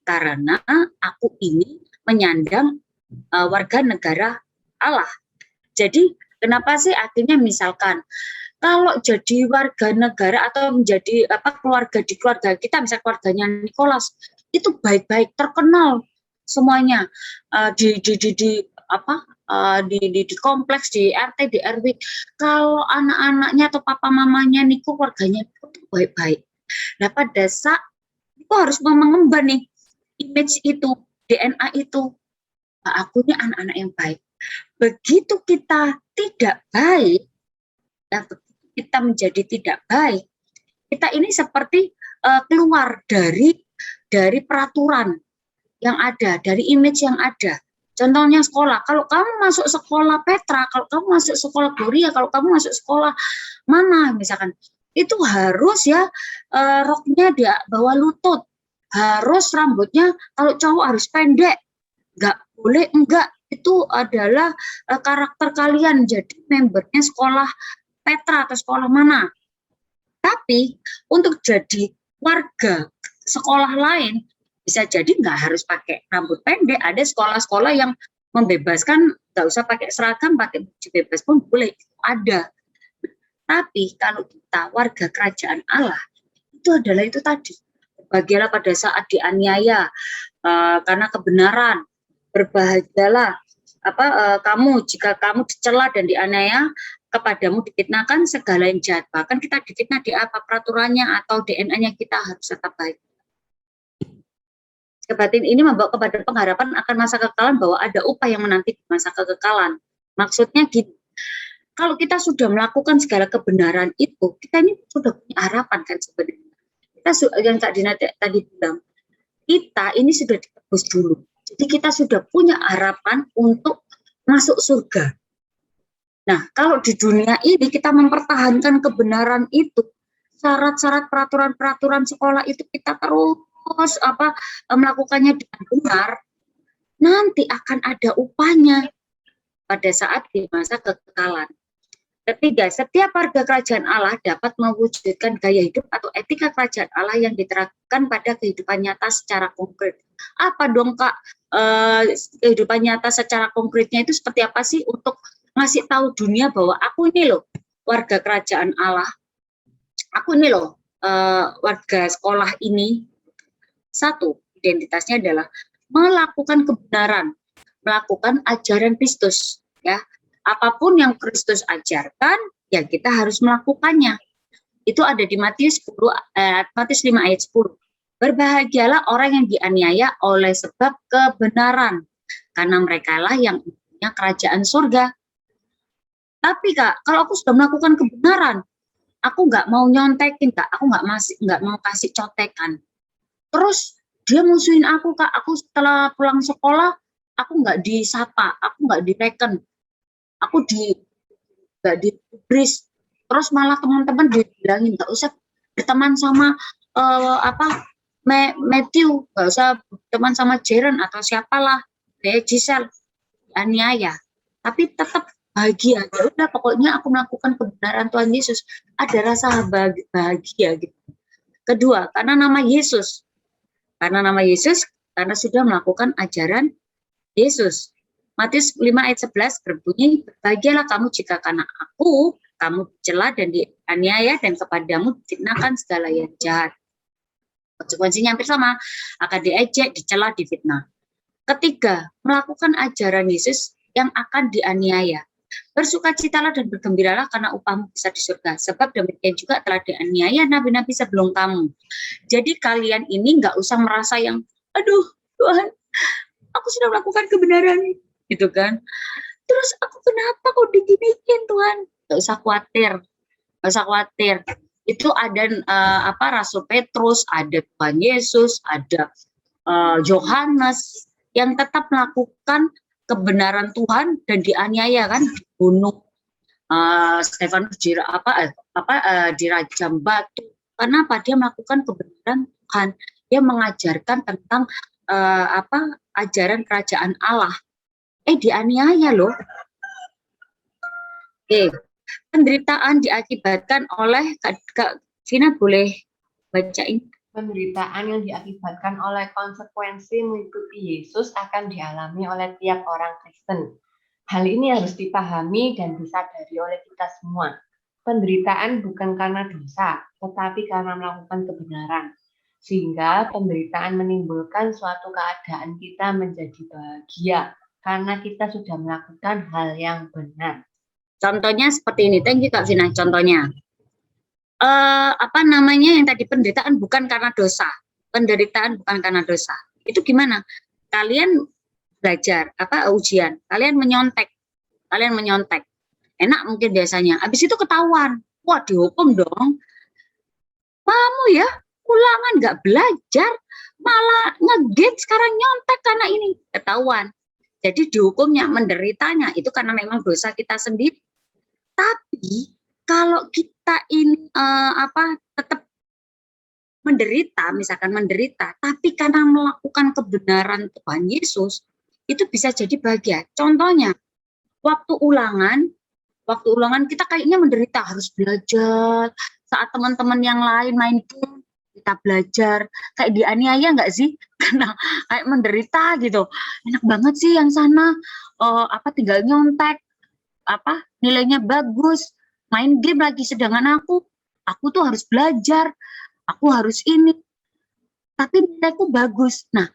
karena aku ini menyandang warga negara Allah. Jadi kenapa sih akhirnya misalkan kalau jadi warga negara atau menjadi keluarga di keluarga kita, misalnya keluarganya Nicholas itu baik-baik, terkenal semuanya di kompleks, di RT, di RW. Kalau anak-anaknya atau papa mamanya Niko keluarganya itu baik-baik. Nah pada saat Niko harus mengemban nih image itu, DNA itu, akunya anak-anak yang baik. Begitu kita tidak baik, dan kita menjadi tidak baik, kita ini seperti keluar dari peraturan yang ada, dari image yang ada. Contohnya sekolah, kalau kamu masuk sekolah Petra, kalau kamu masuk sekolah Gloria, kalau kamu masuk sekolah mana misalkan, itu harus ya roknya dia bawah lutut, harus rambutnya kalau cowok harus pendek, nggak boleh, enggak, itu adalah karakter kalian jadi membernya sekolah Petra atau sekolah mana. Tapi untuk jadi warga sekolah lain bisa jadi nggak harus pakai rambut pendek. Ada sekolah-sekolah yang membebaskan nggak usah pakai seragam, pakai baju bebas pun boleh, ada. Tapi kalau kita warga kerajaan Allah, itu adalah itu tadi. Berbahagialah pada saat dianiaya karena kebenaran. Berbahagialah kamu jika kamu dicela dan dianiaya, kepadamu difitnahkan segala yang jahat. Bahkan kita difitnah di apa peraturannya atau DNA-nya, kita harus tetap baik. Kebatin ini membawa kepada pengharapan akan masa kekekalan, bahwa ada upah yang menanti di masa kekekalan. Maksudnya gini, kalau kita sudah melakukan segala kebenaran itu, kita ini sudah punya harapan kan sebenarnya. Kita yang Kak Dina tadi bilang, kita ini sudah ditebus dulu. Jadi kita sudah punya harapan untuk masuk surga. Nah, kalau di dunia ini kita mempertahankan kebenaran itu, syarat-syarat peraturan-peraturan sekolah itu kita terus melakukannya dengan benar, nanti akan ada upahnya pada saat di masa kekekalan. Ketiga, setiap warga kerajaan Allah dapat mewujudkan gaya hidup atau etika kerajaan Allah yang diterapkan pada kehidupan nyata secara konkret. Apa dong Kak, kehidupan nyata secara konkretnya itu seperti apa sih, untuk ngasih tahu dunia bahwa aku ini loh warga kerajaan Allah, aku ini loh warga sekolah ini. Satu, identitasnya adalah melakukan kebenaran, melakukan ajaran Kristus, ya. Apapun yang Kristus ajarkan, ya kita harus melakukannya. Itu ada di Matius 5 ayat 10. Berbahagialah orang yang dianiaya oleh sebab kebenaran, karena merekalah yang punya kerajaan surga. Tapi Kak, kalau aku sudah melakukan kebenaran, aku nggak mau nyontekin Kak, aku nggak mau kasih contekan. Terus dia musuhin aku Kak, aku setelah pulang sekolah, aku nggak disapa, aku nggak direken, aku nggak dibris. Terus malah teman-teman dibilangin nggak usah berteman sama Matthew, nggak usah berteman sama Jaren atau siapalah, kayak Giselle, aniaya. Tapi tetap bahagia. Ya udah, pokoknya aku melakukan kebenaran Tuhan Yesus, ada rasa bahagia gitu. Kedua, karena nama Yesus. Karena nama Yesus, karena sudah melakukan ajaran Yesus. Matius 5 ayat 11 berbunyi, berbahagialah kamu jika karena aku, kamu dicela dan dianiaya dan kepadamu difitnahkan segala yang jahat. Konsekuensinya hampir sama, akan diejek, dicela, difitnah. Ketiga, melakukan ajaran Yesus yang akan dianiaya. Bersukacitalah dan bergembiralah karena upahmu besar di surga. Sebab demikian juga telah dianiaya nabi-nabi sebelum kamu. Jadi kalian ini nggak usah merasa yang, aduh Tuhan, aku sudah melakukan kebenaran, gitu kan. Terus aku kenapa kok diginiin Tuhan? Nggak usah khawatir, nggak usah khawatir. Itu ada Rasul Petrus, ada Tuhan Yesus, ada Yohanes yang tetap melakukan kebenaran Tuhan dan dianiaya kan, dibunuh, Stefanus dirajam batu. Karena apa? Dia melakukan kebenaran Tuhan. Dia mengajarkan tentang ajaran kerajaan Allah. Dianiaya loh. Oke, penderitaan diakibatkan oleh, Kak Vina boleh bacain? Penderitaan yang diakibatkan oleh konsekuensi mengikuti Yesus akan dialami oleh tiap orang Kristen. Hal ini harus dipahami dan disadari oleh kita semua. Penderitaan bukan karena dosa, tetapi karena melakukan kebenaran. Sehingga penderitaan menimbulkan suatu keadaan kita menjadi bahagia, karena kita sudah melakukan hal yang benar. Contohnya seperti ini, thank you Kak Vina, contohnya. Yang tadi penderitaan bukan karena dosa. Penderitaan bukan karena dosa. Itu gimana? Kalian belajar ujian, kalian menyontek. Enak mungkin biasanya. Habis itu ketahuan. Wah, dihukum dong. Kamu ya, ulangan nggak belajar, malah ngegit sekarang nyontek karena ini. Ketahuan. Jadi dihukumnya, menderitanya itu karena memang dosa kita sendiri. Tapi kalau kita ini tetap menderita, misalkan menderita, tapi karena melakukan kebenaran Tuhan Yesus, itu bisa jadi bahagia. Contohnya, waktu ulangan kita kayaknya menderita, harus belajar. Saat teman-teman yang lain main game, kita belajar. Kayak dianiaya nggak sih? Karena kayak menderita gitu. Enak banget sih yang sana, tinggal nyontek, nilainya bagus, main game lagi. Sedangkan aku tuh harus belajar, aku harus ini. Tapi nilaiku bagus. Nah,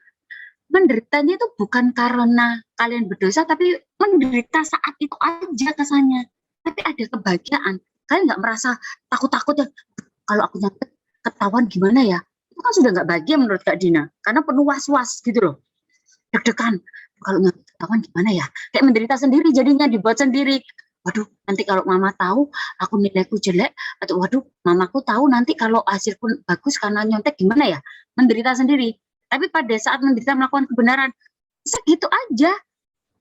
menderitanya itu bukan karena kalian berdosa, tapi menderita saat itu aja kesannya. Tapi ada kebahagiaan. Kalian nggak merasa takut-takut ya, kalau aku nyontek ketahuan gimana ya? Itu kan sudah nggak bahagia menurut Kak Dina, karena penuh was-was gitu loh. Deg-degan, kalau nyontek ketahuan gimana ya? Kayak menderita sendiri, jadinya dibuat sendiri. Waduh, nanti kalau mama tahu aku nilaiku jelek, atau waduh, mamaku tahu nanti kalau hasilku bagus karena nyontek gimana ya? Menderita sendiri. Tapi pada saat menderita melakukan kebenaran, segitu aja.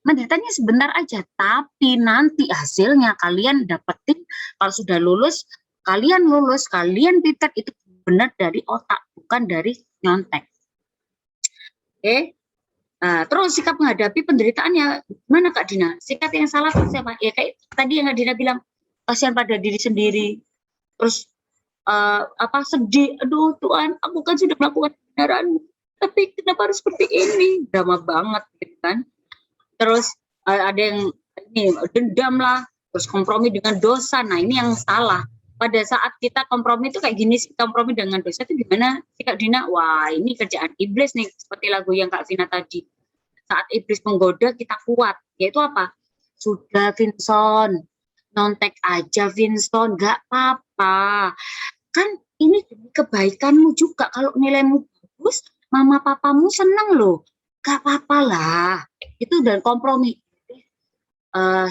Menderitanya sebentar aja, tapi nanti hasilnya kalian dapetin. Kalau sudah lulus, kalian pintar, itu benar dari otak, bukan dari nyontek. Oke. Nah, terus sikap menghadapi penderitaannya mana Kak Dina? Sikap yang salah itu siapa? Ya kayak tadi yang Kak Dina bilang, kasihan pada diri sendiri. Terus sedih, aduh Tuhan, aku kan sudah melakukan kebenaran, tapi kenapa harus seperti ini? Drama banget gitu kan. Terus ada yang ini dendam lah, terus kompromi dengan dosa. Nah, ini yang salah. Pada saat kita kompromi itu kayak gini sih, kompromi dengan dosa itu gimana sih Kak Dina? Wah, ini kerjaan iblis nih, seperti lagu yang Kak Vina tadi. Saat iblis menggoda, kita kuat. Yaitu apa? Sudah Vinson, nyontek aja Vinson, gak apa-apa. Kan ini demi kebaikanmu juga. Kalau nilaimu bagus, mama papamu seneng loh. Gak apa-apa lah. Itu dan kompromi.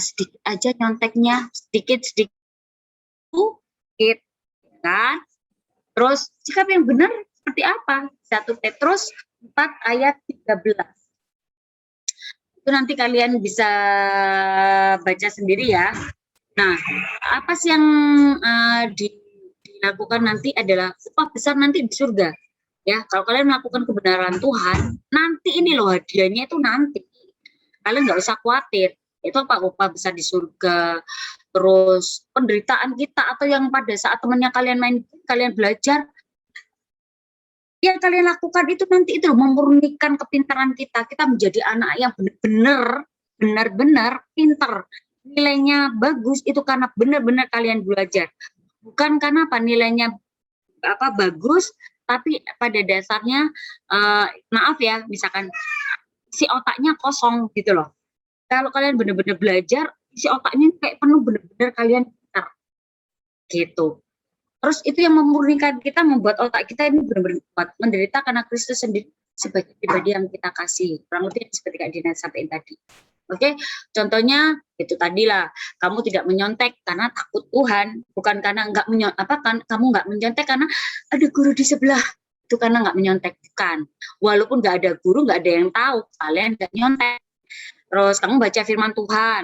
Sedikit aja nyonteknya, sedikit kan. Terus sikap yang benar seperti apa? 1 Petrus 4 ayat 13. Itu nanti kalian bisa baca sendiri ya. Nah, apa sih yang dilakukan nanti adalah upah besar nanti di surga. Ya, kalau kalian melakukan kebenaran Tuhan, nanti ini loh hadiahnya itu nanti. Kalian nggak usah khawatir. Itu apa? Upah besar di surga. Terus penderitaan kita atau yang pada saat temannya kalian main, kalian belajar, yang kalian lakukan itu nanti itu memurnikan kepintaran kita. Kita menjadi anak yang benar-benar pintar. Nilainya bagus itu karena benar-benar kalian belajar. Bukan karena apa nilainya bagus, tapi pada dasarnya maaf ya, misalkan si otaknya kosong gitu loh. Kalau kalian benar-benar belajar, si otaknya kayak penuh, benar-benar kalian pintar gitu. Terus itu yang memurnikan kita, membuat otak kita ini benar-benar kuat, menderita karena Kristus sendiri sebagai pribadi yang kita kasih. Kurang lebih seperti Kak Dina sampaikan tadi. Oke, contohnya itu tadilah, kamu tidak menyontek karena takut Tuhan, bukan karena kamu nggak menyontek karena ada guru di sebelah, itu karena nggak menyontek, bukan. Walaupun nggak ada guru, nggak ada yang tahu kalian nggak nyontek. Terus kamu baca firman Tuhan,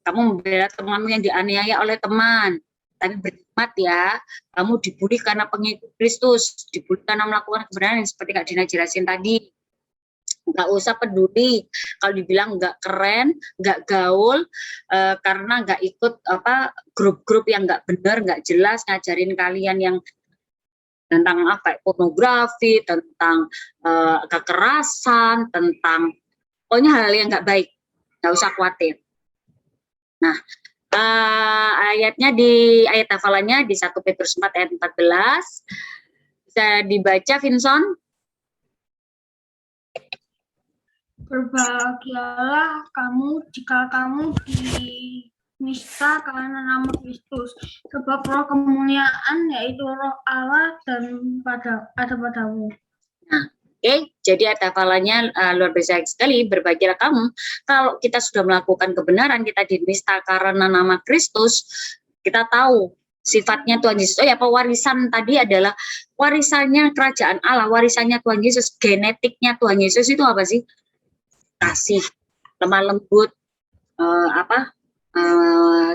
kamu membela temanmu yang dianiaya oleh teman, tapi berhikmat ya, kamu dibully karena pengikut Kristus, dibully karena melakukan kebenaran seperti Kak Dina jelasin tadi. Nggak usah peduli kalau dibilang nggak keren, nggak gaul, karena nggak ikut grup-grup yang nggak benar, nggak jelas ngajarin kalian yang tentang pornografi, tentang kekerasan, tentang pokoknya hal yang nggak baik. Nggak usah khawatir. Nah, ayatnya ayat hafalannya di 1 Petrus 4 ayat 14 bisa dibaca, Vinson. Berbahagialah kamu jika kamu dinista karena nama Kristus, sebab roh kemuliaan yaitu roh Allah dan ada padamu. Nah, oke, jadi ayat hafalannya luar biasa sekali. Berbahagialah kamu kalau kita sudah melakukan kebenaran, kita dinista karena nama Kristus. Kita tahu sifatnya Tuhan Yesus. Warisan tadi adalah warisannya kerajaan Allah, warisannya Tuhan Yesus, genetiknya Tuhan Yesus itu apa sih? Kasih, lemah lembut,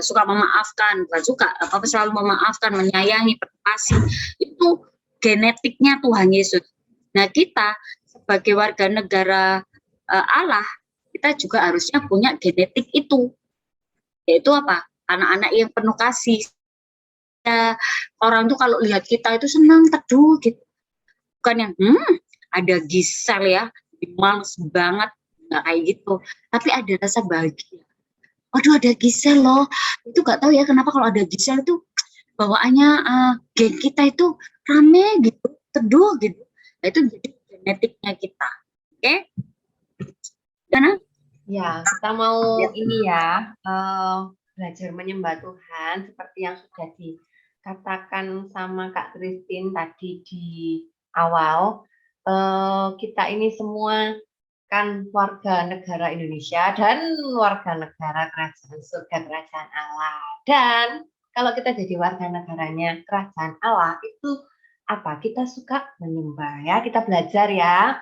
suka memaafkan, bukan suka, selalu memaafkan, menyayangi, berkasih. Itu genetiknya Tuhan Yesus. Nah, kita sebagai warga negara Allah kita juga harusnya punya genetik itu. Yaitu apa? Anak-anak yang penuh kasih. Ya, orang tuh kalau lihat kita itu senang, teduh gitu. Bukan yang, ada Gisel ya, males banget, nggak kayak gitu. Tapi ada rasa bahagia. Waduh, ada Gisel loh. Itu nggak tahu ya kenapa kalau ada Gisel itu bawaannya geng kita itu rame gitu, teduh gitu. Nah, itu jadi genetiknya kita. Oke? Gimana? Ya, kita mau ini ya, belajar menyembah Tuhan seperti yang sudah dikatakan sama Kak Christine tadi di awal. Kita ini semua kan warga negara Indonesia dan warga negara kerajaan surga kerajaan Allah. Dan kalau kita jadi warga negaranya kerajaan Allah itu apa? Kita suka menyembah ya. Kita belajar ya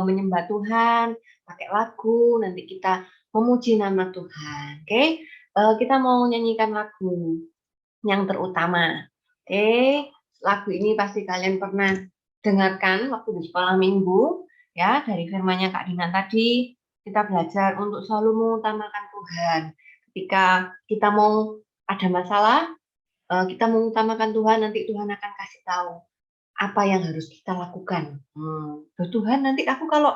menyembah Tuhan, pakai lagu. Nanti kita memuji nama Tuhan. Oke? Kita mau nyanyikan lagu yang terutama. Lagu ini pasti kalian pernah dengarkan waktu di sekolah minggu. Ya, dari firman-Nya Kak Dina tadi, kita belajar untuk selalu mengutamakan Tuhan. Ketika kita mau ada masalah, kita mengutamakan Tuhan, nanti Tuhan akan kasih tahu apa yang harus kita lakukan. Tuhan, nanti aku kalau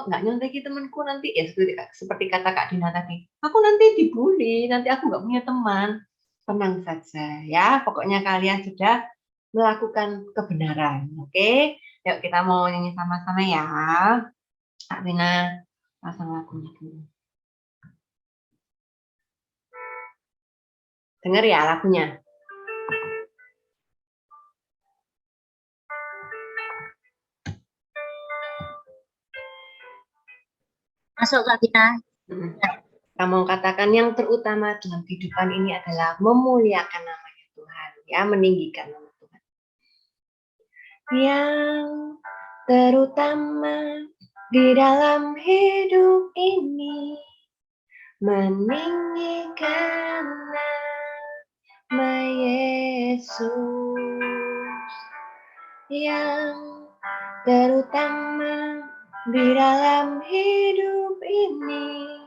nggak nyontekin temanku nanti, ya seperti kata Kak Dina tadi, aku nanti dibully, nanti aku nggak punya teman. Tenang saja ya, pokoknya kalian sudah melakukan kebenaran. Oke? Yuk kita mau nyanyi sama-sama ya. Kak Rina, pasang lagunya dulu. Dengar ya lagunya. Masuk Kak Tina. Kamu katakan yang terutama dalam kehidupan ini adalah memuliakan namanya Tuhan. Ya, meninggikan nama Tuhan. Yang terutama di dalam hidup ini meninggikan nama Yesus. Yang terutama di dalam hidup ini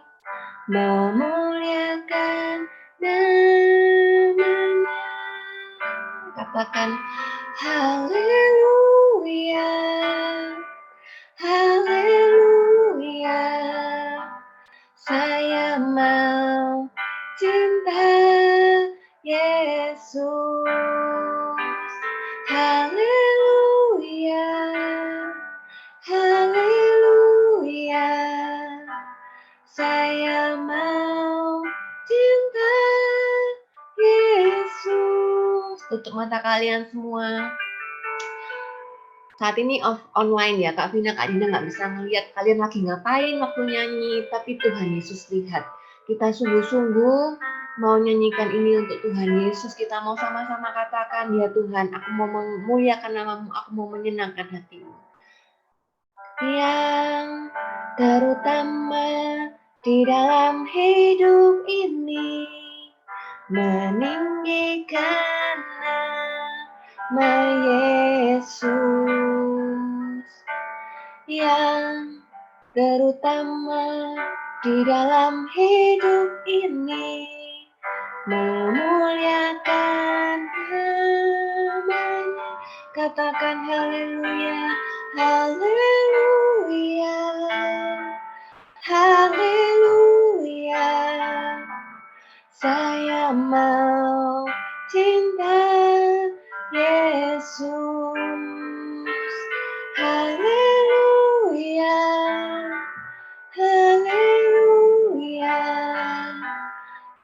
memuliakan namanya. Katakan haleluya, haleluya. Saya mau cinta Yesus. Haleluya, haleluya. Saya mau cinta Yesus. Tutup mata kalian semua. Saat ini online ya, Kak Vina, Kak Dinda nggak bisa ngeliat kalian lagi ngapain waktu nyanyi, tapi Tuhan Yesus lihat. Kita sungguh-sungguh mau nyanyikan ini untuk Tuhan Yesus. Kita mau sama-sama katakan, ya Tuhan, aku mau memuliakan namamu, aku mau menyenangkan hatimu. Yang terutama di dalam hidup ini meninggikan nama Yesus. Yang terutama di dalam hidup ini memuliakan namanya. Katakan haleluya, haleluya, haleluya. Saya mau cinta Yesus. Haleluya, haleluya.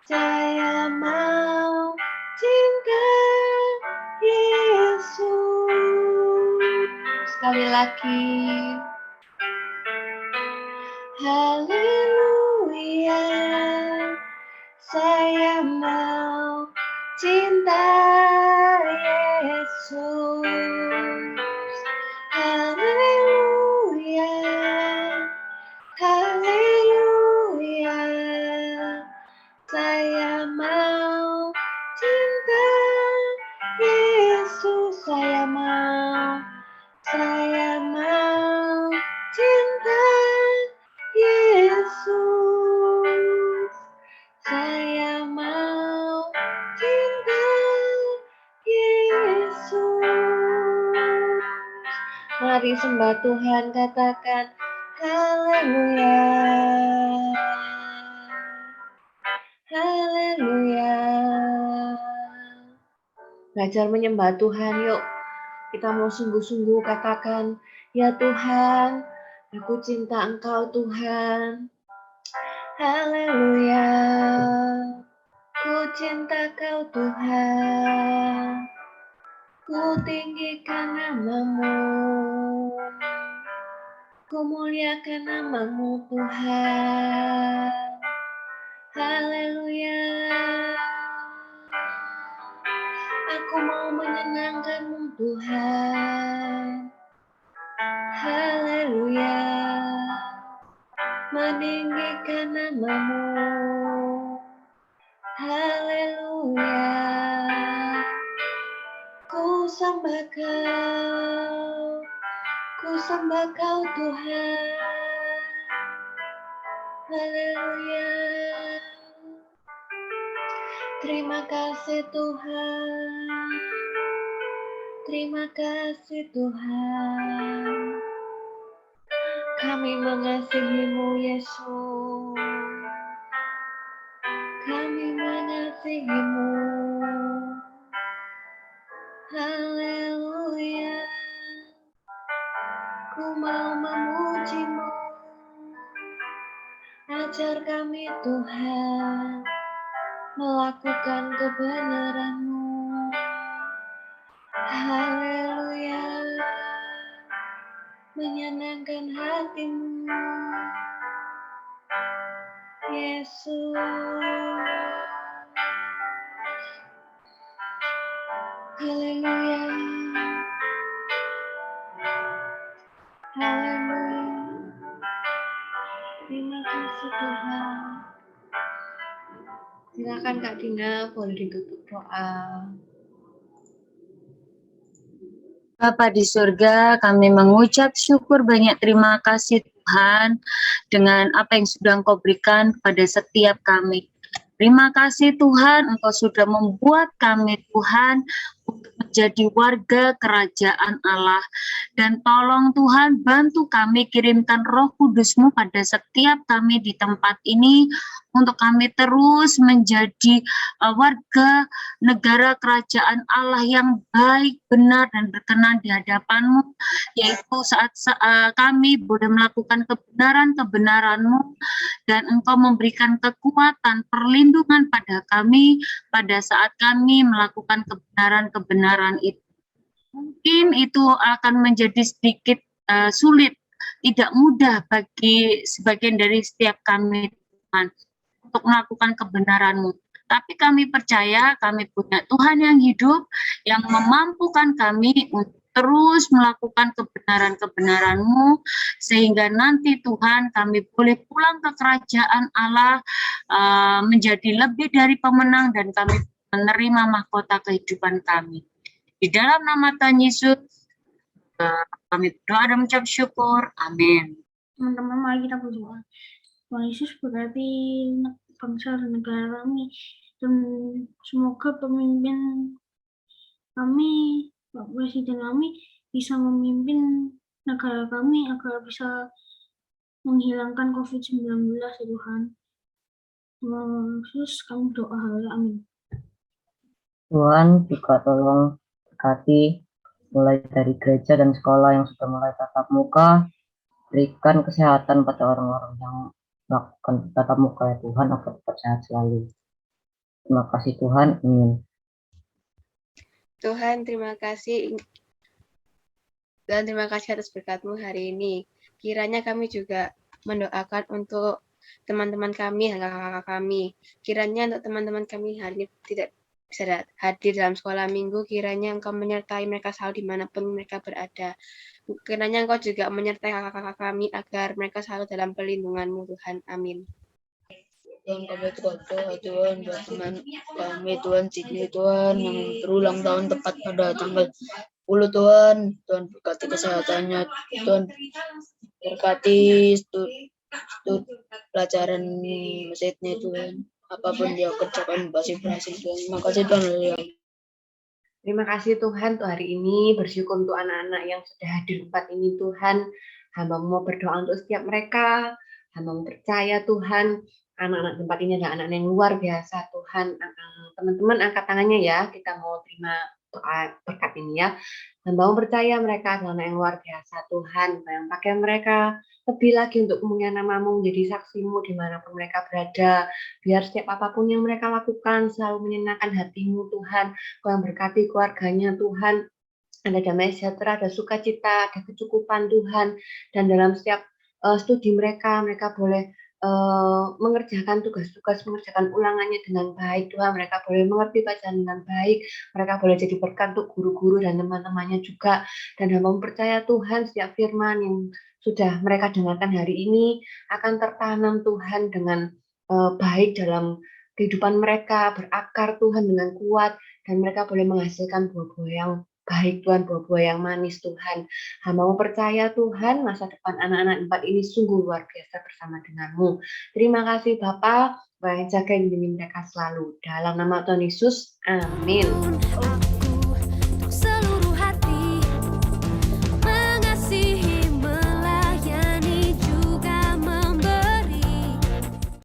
Saya mau cinta Yesus. Sekali lagi. Haleluya. Saya mau cinta Yesus. Haleluya, haleluya. Saya mau cinta Yesus. Saya mau cinta Yesus. Mari sembah Tuhan, katakan haleluya. Haleluya. Belajar menyembah Tuhan yuk. Kita mau sungguh-sungguh katakan, ya Tuhan, aku cinta Engkau Tuhan. Haleluya. Ku cinta Kau Tuhan. Ku tinggikan nama-Mu. Ku muliakan nama-Mu Tuhan. Haleluya. Aku mau menyenangkan-Mu Tuhan. Haleluya. Meninggikan nama-Mu. Haleluya. Ku sembah Kau. Ku sembah Kau Tuhan. Haleluya. Terima kasih Tuhan. Terima kasih Tuhan. Kami mengasihi-Mu Yesus. Kami mengasihi-Mu. Haleluya. Ku mau memuji-Mu. Ajar kami Tuhan melakukan kebenaran-Mu. Haleluya. Menyenangkan hati-Mu. Yesus. Haleluya. Haleluya. Terima kasih Tuhan. Silakan Kak Dina, boleh ditutup doa. Bapa di surga, kami mengucap syukur banyak terima kasih Tuhan dengan apa yang sudah Engkau berikan kepada setiap kami. Terima kasih Tuhan, Engkau sudah membuat kami Tuhan untuk menjadi warga kerajaan Allah. Dan tolong Tuhan bantu kami, kirimkan Roh Kudus-Mu pada setiap kami di tempat ini untuk kami terus menjadi warga negara kerajaan Allah yang baik, benar, dan berkenan di hadapan-Mu, yaitu saat kami boleh melakukan kebenaran-kebenaran-Mu, dan Engkau memberikan kekuatan, perlindungan pada kami pada saat kami melakukan kebenaran-kebenaran itu. Mungkin itu akan menjadi sedikit sulit, tidak mudah bagi sebagian dari setiap kami Tuhan untuk melakukan kebenaran-Mu. Tapi kami percaya kami punya Tuhan yang hidup, yang memampukan kami untuk terus melakukan kebenaran-kebenaran-Mu, sehingga nanti Tuhan kami boleh pulang ke kerajaan Allah menjadi lebih dari pemenang, dan kami menerima mahkota kehidupan kami. Di dalam nama Tuhan Yesus, kami berdoa dan mengucap syukur. Amin. Teman-teman, mari kita berdoa. Tuhan Yesus berkati bangsa dan negara kami, dan semoga pemimpin kami, Pak Presiden kami, bisa memimpin negara kami agar bisa menghilangkan COVID-19 ya Tuhan. Yesus kami doa, amin. Tuhan juga tolong berkati mulai dari gereja dan sekolah yang sudah mulai tatap muka, berikan kesehatan pada orang-orang yang melakukan tatap muka ya Tuhan, agar tetap sehat selalu. Terima kasih Tuhan, amin. Tuhan, terima kasih. Dan terima kasih atas berkat-Mu hari ini. Kiranya kami juga mendoakan untuk teman-teman kami, kakak-kakak kami. Kiranya untuk teman-teman kami hari ini tidak bisa hadir dalam sekolah minggu, kiranya Engkau menyertai mereka selalu dimanapun mereka berada. Kiranya Engkau juga menyertai kakak-kakak kami agar mereka selalu dalam perlindungan-Mu Tuhan. Amin. Tuhan, kami berdoa Tuhan buat teman kami Tuhan Sidney Tuhan yang berulang tahun tepat pada tanggal 10 Tuhan. Tuhan berkati kesehatannya, Tuhan berkati pelajaran Sidney Tuhan. Apapun dia kerjakan pasti berhasil Tuhan. Terima kasih Tuhan. Terima kasih Tuhan untuk hari ini, bersyukur untuk anak-anak yang sudah hadir di tempat ini Tuhan. Hamba mau berdoa untuk setiap mereka, hamba mau percaya Tuhan, anak-anak tempat ini adalah anak-anak yang luar biasa Tuhan. Teman-teman angkat tangannya ya, kita mau terima doa berkat ini ya. Hamba mau percaya mereka adalah anak yang luar biasa Tuhan, yang pakai mereka lebih lagi untuk kemuliaan namamu, menjadi saksimu dimanapun mereka berada. Biar setiap apapun yang mereka lakukan selalu menyenangkan hatimu Tuhan. Kau yang berkati keluarganya Tuhan, ada damai sejahtera, ada sukacita, ada kecukupan Tuhan, dan dalam setiap studi mereka boleh mengerjakan tugas-tugas, mengerjakan ulangannya dengan baik Tuhan, mereka boleh mengerti bacaan dengan baik, mereka boleh jadi berkat untuk guru-guru dan teman-temannya juga, dan hamba percaya Tuhan setiap firman yang sudah mereka dengarkan hari ini akan tertanam Tuhan dengan baik dalam kehidupan mereka, berakar Tuhan dengan kuat, dan mereka boleh menghasilkan buah-buah yang baik Tuhan, buah-buah yang manis Tuhan. Hamba mau percaya Tuhan, masa depan anak-anak tempat ini sungguh luar biasa bersama denganmu. Terima kasih Bapak, yang jaga dan bimbing mereka selalu. Dalam nama Tuhan Yesus, amin.